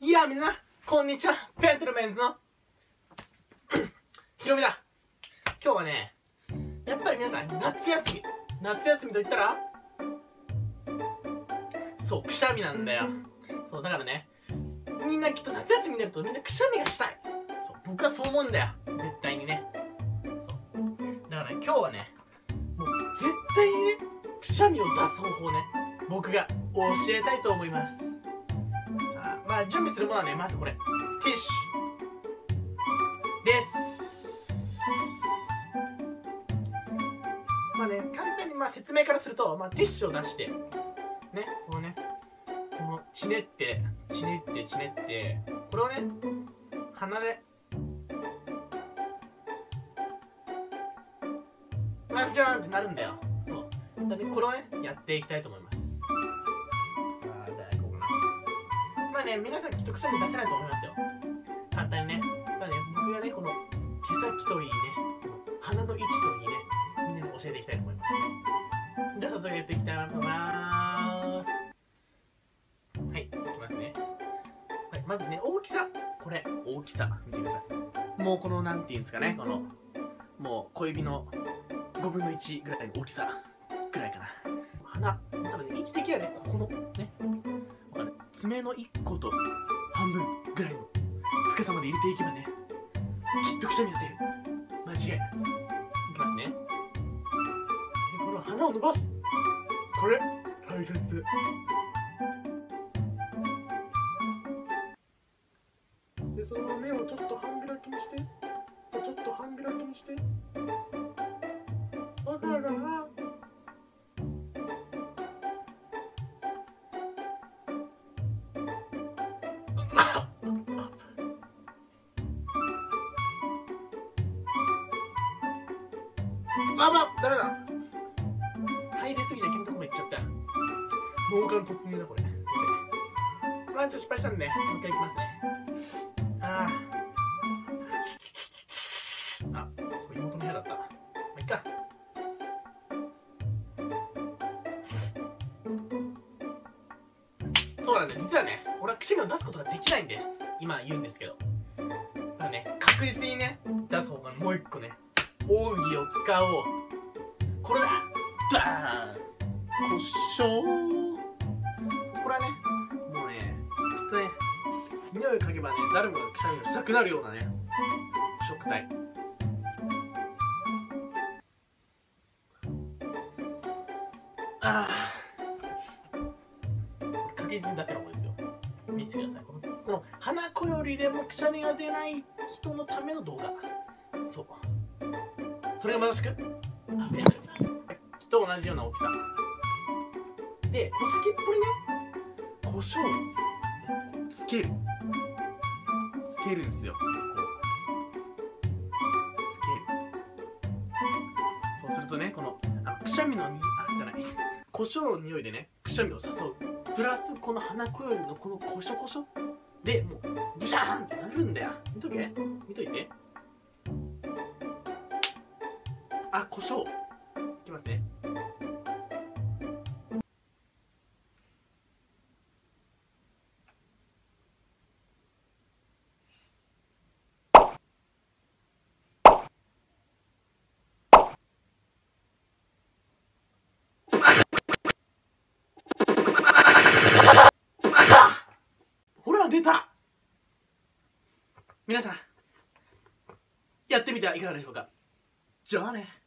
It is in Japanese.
いやみんなこんにちは。ペントルメンズのひろみだ。今日はね、やっぱり皆さん夏休みと言ったらそう、くしゃみなんだよ。そうだからね、みんなきっと夏休みになるとみんなくしゃみがしたい。そう、僕はそう思うんだよ、絶対にね。そうだからね、今日はね、もう絶対にね、くしゃみを出す方法ね、僕が教えたいと思います。さあ、まあ準備するものはね、まずこれティッシュです。まあね、簡単に説明からすると、ティッシュを出してね、このちねってこれをね、鼻でふじゃーんってなるんだよ。そうだね、これをねやっていきたいと思います。さあ、じゃあ行こうかな。まあね、皆さんきっとくしゃみ出せないと思いますよ、簡単にね。ただね、僕がね、この手先といいね、鼻の位置といいね、みんなに教えていきたいと思います。じゃあ早速やっていきたいと思います。はい、いきますね。はい、まずね、大きさ、これ大きさ見てください。もうこのなんていうんですかね、このもう小指の5分の1ぐらいの大きさぐらいかな。鼻、多分ね、位置的にはね、ここのね、爪の1個と半分ぐらいの深さまで入れていけばね、きっとくしゃみが出る。間違いない。いきますね。で、この鼻を伸ばす。これ大切。で、その目をちょっと半開きにして、わかるかな。ダメだ。入りすぎちゃいけんとこもいっちゃった。脳幹突入だこれ。ちょっと失敗したんで、もう一回いきますね。これ妹の部屋だった。まあ、いっか。そうなんだ、実はね、俺はくしゃみを出すことができないんです。今言うんですけど。だからね、確実にね、出す方がもう一個ね、奥義を使おう。これだ。バーン。こしょー。これはね、もうね、きっとね、匂い嗅げばね、誰もがくしゃみをしたくなるようなね、食材。確実に出せる方ですよ。見せてください。この鼻こよりでもくしゃみが出ない人のための動画。そう。それがまさしくきっと同じような大きさで、この先っぽにね、胡椒をつけるんですよ。そうするとね、このくしゃみの胡椒の匂いでね、くしゃみを誘う。プラスこの鼻こよりのこのコショコショでもうブシャーンってなるんだよ。見といて。胡椒いきますね。ほら出た。皆さんやってみてはいかがでしょうか。じゃあね。